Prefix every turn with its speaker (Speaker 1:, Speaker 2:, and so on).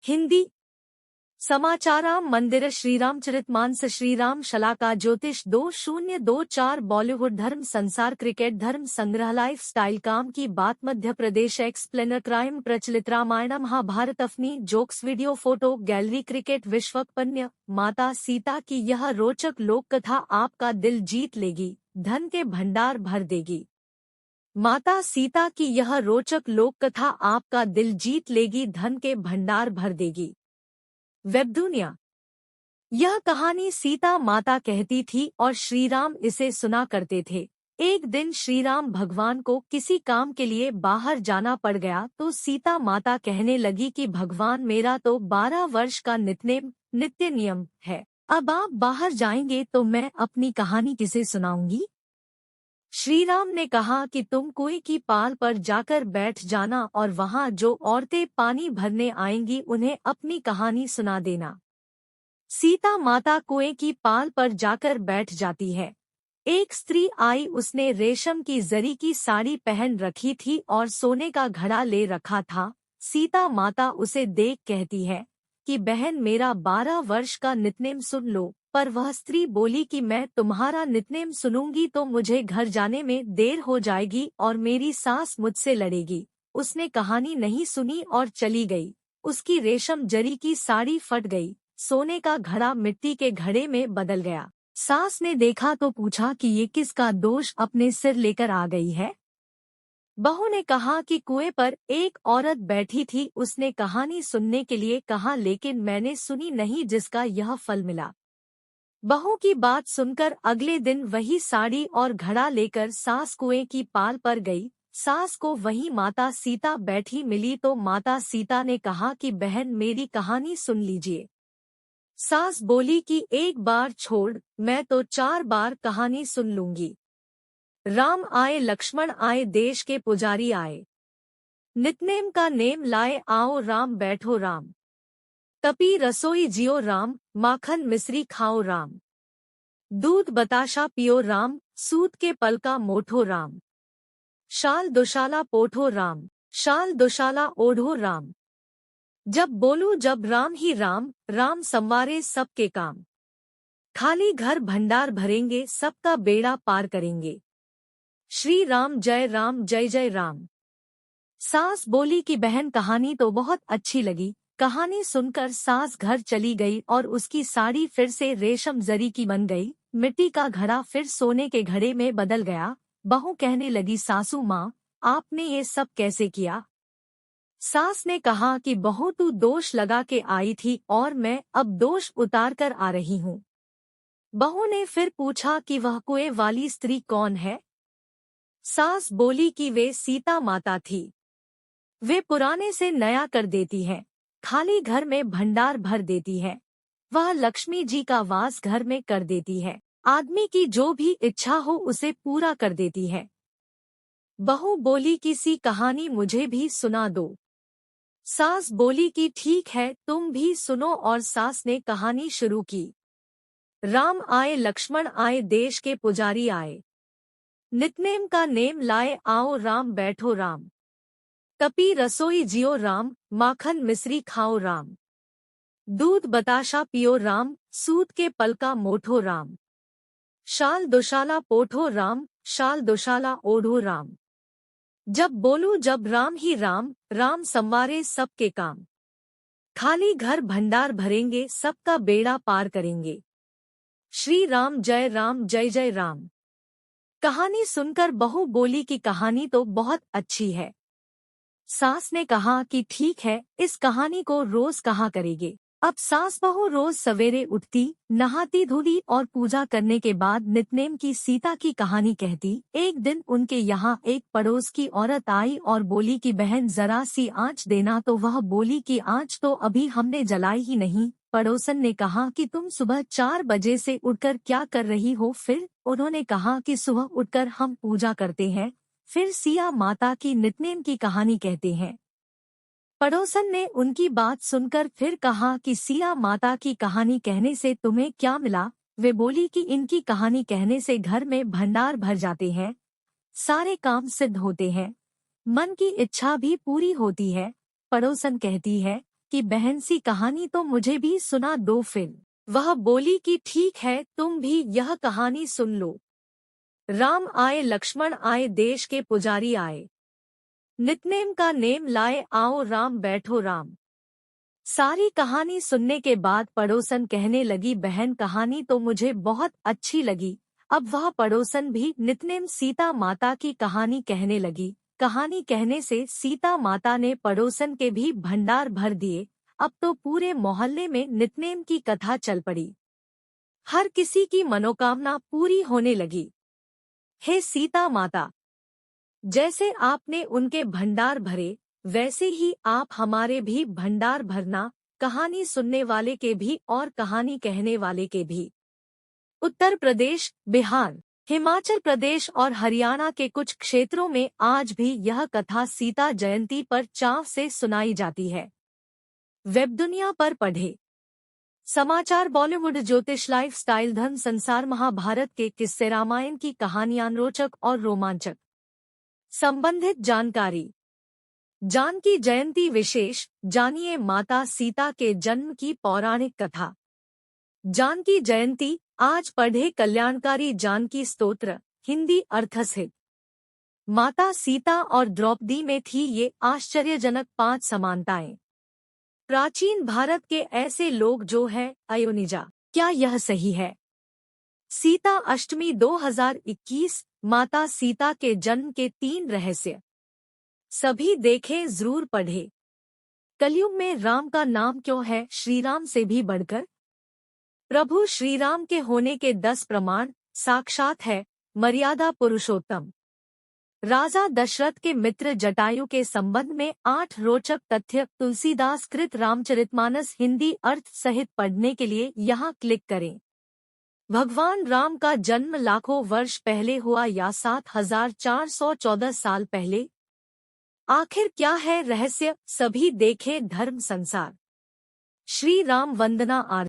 Speaker 1: हिंदी समाचाराम मंदिर श्रीरामचरितमानस श्रीराम शलाका ज्योतिष 2024 बॉलीवुड धर्म संसार क्रिकेट धर्म संग्रह लाइफ स्टाइल काम की बात मध्य प्रदेश एक्सप्लेनर क्राइम प्रचलित रामायण महाभारत अफनी jokes video photo gallery cricket विश्वकपन्य माता सीता की यह रोचक लोक कथा आपका दिल जीत लेगी, धन के भंडार भर देगी। माता सीता की यह रोचक लोक कथा आपका दिल जीत लेगी, धन के भंडार भर देगी। वेब दुनिया। यह कहानी सीता माता कहती थी और श्रीराम इसे सुना करते थे। एक दिन श्रीराम भगवान को किसी काम के लिए बाहर जाना पड़ गया तो सीता माता कहने लगी कि भगवान मेरा तो 12 वर्ष का नित्य नियम है, अब आप बाहर जाएंगे तो मैं अपनी कहानी किसे सुनाऊंगी। श्रीराम ने कहा कि तुम कुएं की पाल पर जाकर बैठ जाना और वहां जो औरतें पानी भरने आएंगी उन्हें अपनी कहानी सुना देना। सीता माता कुएं की पाल पर जाकर बैठ जाती है। एक स्त्री आई, उसने रेशम की जरी की साड़ी पहन रखी थी और सोने का घड़ा ले रखा था। सीता माता उसे देख कहती है कि बहन मेरा 12 वर्ष का नित्नेम सुन लो, पर वह स्त्री बोली कि मैं तुम्हारा नित्नेम सुनूंगी तो मुझे घर जाने में देर हो जाएगी और मेरी सास मुझसे लड़ेगी। उसने कहानी नहीं सुनी और चली गई। उसकी रेशम जरी की साड़ी फट गई, सोने का घड़ा मिट्टी के घड़े में बदल गया। सास ने देखा तो पूछा कि ये किसका दोष अपने सिर लेकर आ गई है। बहू ने कहा कि कुएं पर एक औरत बैठी थी, उसने कहानी सुनने के लिए कहा लेकिन मैंने सुनी नहीं जिसका यह फल मिला। बहू की बात सुनकर अगले दिन वही साड़ी और घड़ा लेकर सास कुएं की पाल पर गई। सास को वही माता सीता बैठी मिली तो माता सीता ने कहा कि बहन मेरी कहानी सुन लीजिए। सास बोली कि एक बार छोड़, मैं तो 4 बार कहानी सुन लूंगी। राम आए लक्ष्मण आए देश के पुजारी आए, नित्नेम का नेम लाए आओ राम बैठो राम, तपी रसोई जियो राम, माखन मिश्री खाओ राम, दूध बताशा पियो राम, सूत के पल का मोठो राम, शाल दुशाला पोठो राम, शाल दुशाला ओढ़ो राम। जब बोलूं जब राम ही राम, राम संवारे सबके काम, खाली घर भंडार भरेंगे सबका बेड़ा पार करेंगे। श्री राम जय जय राम। सास बोली कि बहन कहानी तो बहुत अच्छी लगी। कहानी सुनकर सास घर चली गई और उसकी साड़ी फिर से रेशम जरी की बन गई, मिट्टी का घड़ा फिर सोने के घड़े में बदल गया। बहू कहने लगी सासू माँ, आपने ये सब कैसे किया। सास ने कहा कि बहू तू दोष लगा के आई थी और मैं अब दोष उतार कर आ रही हूँ। बहू ने फिर पूछा कि वह कुएं वाली स्त्री कौन है। सास बोली कि वे सीता माता थी, वे पुराने से नया कर देती है, खाली घर में भंडार भर देती है, वह लक्ष्मी जी का वास घर में कर देती है, आदमी की जो भी इच्छा हो उसे पूरा कर देती है। बहू बोली कि सी कहानी मुझे भी सुना दो। सास बोली कि ठीक है तुम भी सुनो और सास ने कहानी शुरू की। राम आए लक्ष्मण आए देश के पुजारी आए, नित्नेम का नेम लाए आओ राम बैठो राम, तपी रसोई जियो राम, माखन मिश्री खाओ राम, दूध बताशा पियो राम, सूत के पल का मोठो राम, शाल दुशाला पोठो राम, शाल दुशाला ओढ़ो राम। जब बोलूं जब राम ही राम, राम संवारे सबके काम, खाली घर भंडार भरेंगे सबका बेड़ा पार करेंगे। श्री राम जय जय राम। कहानी सुनकर बहू बोली कि कहानी तो बहुत अच्छी है। सास ने कहा कि ठीक है, इस कहानी को रोज कहा करेंगे। अब सास बहू रोज सवेरे उठती, नहाती धोती और पूजा करने के बाद नित्नेम की सीता की कहानी कहती। एक दिन उनके यहाँ एक पड़ोस की औरत आई और बोली कि बहन जरा सी आँच देना, तो वह बोली कि आँच तो अभी हमने जलाई ही नहीं। पड़ोसन ने कहा कि तुम सुबह 4 बजे से उठकर क्या कर रही हो। फिर उन्होंने कहा कि सुबह उठकर हम पूजा करते हैं। फिर सिया माता की नित्नेम की कहानी कहते हैं। पड़ोसन ने उनकी बात सुनकर फिर कहा कि सिया माता की कहानी कहने से तुम्हें क्या मिला। वे बोली कि इनकी कहानी कहने से घर में भंडार भर जाते हैं, सारे काम सिद्ध होते हैं, मन की इच्छा भी पूरी होती है। पड़ोसन कहती है कि बहन सी कहानी तो मुझे भी सुना दो फिर। वह बोली कि ठीक है, तुम भी यह कहानी सुन लो। राम आए, लक्ष्मण आए, देश के पुजारी आए, नितनेम का नेम लाए, आओ राम बैठो राम। सारी कहानी सुनने के बाद पड़ोसन कहने लगी, बहन कहानी तो मुझे बहुत अच्छी लगी। अब वह पड़ोसन भी नितनेम सीता माता की कहानी कहने लगी। कहानी कहने से सीता माता ने पड़ोसन के भी भंडार भर दिए। अब तो पूरे मोहल्ले में नितनेम की कथा चल पड़ी। हर किसी की मनोकामना पूरी होने लगी। हे सीता माता, जैसे आपने उनके भंडार भरे, वैसे ही आप हमारे भी भंडार भरना, कहानी सुनने वाले के भी और कहानी कहने वाले के भी। उत्तर प्रदेश, बिहार, हिमाचल प्रदेश और हरियाणा के कुछ क्षेत्रों में आज भी यह कथा सीता जयंती पर चाव से सुनाई जाती है। वेब दुनिया पर पढ़े समाचार, बॉलीवुड, ज्योतिष, लाइफस्टाइल, धर्म, संसार, महाभारत के किस्से, रामायण की कहानियां रोचक और रोमांचक। संबंधित जानकारी। जानकी जयंती विशेष, जानिए माता सीता के जन्म की पौराणिक कथा। जानकी जयंती आज पढ़े कल्याणकारी जानकी स्तोत्र, हिंदी अर्थसहित। माता सीता और द्रौपदी में थी ये आश्चर्यजनक 5 समानताएं। प्राचीन भारत के ऐसे लोग जो हैं अयोनिजा। क्या यह सही है? सीता अष्टमी 2021, माता सीता के जन्म के 3 रहस्य। सभी देखें, जरूर पढ़े। कलयुग में राम का नाम क्यों है श्रीराम से भी बढ़कर? प्रभु श्रीराम के होने के 10 प्रमाण। साक्षात है मर्यादा पुरुषोत्तम। राजा दशरथ के मित्र जटायु के संबंध में 8 रोचक तथ्य। तुलसीदास कृत रामचरितमानस हिंदी अर्थ सहित पढ़ने के लिए यहाँ क्लिक करें। भगवान राम का जन्म लाखों वर्ष पहले हुआ या 7414 साल पहले? आखिर क्या है रहस्य? सभी देखें धर्म संसार। श्री राम वंदना आरती।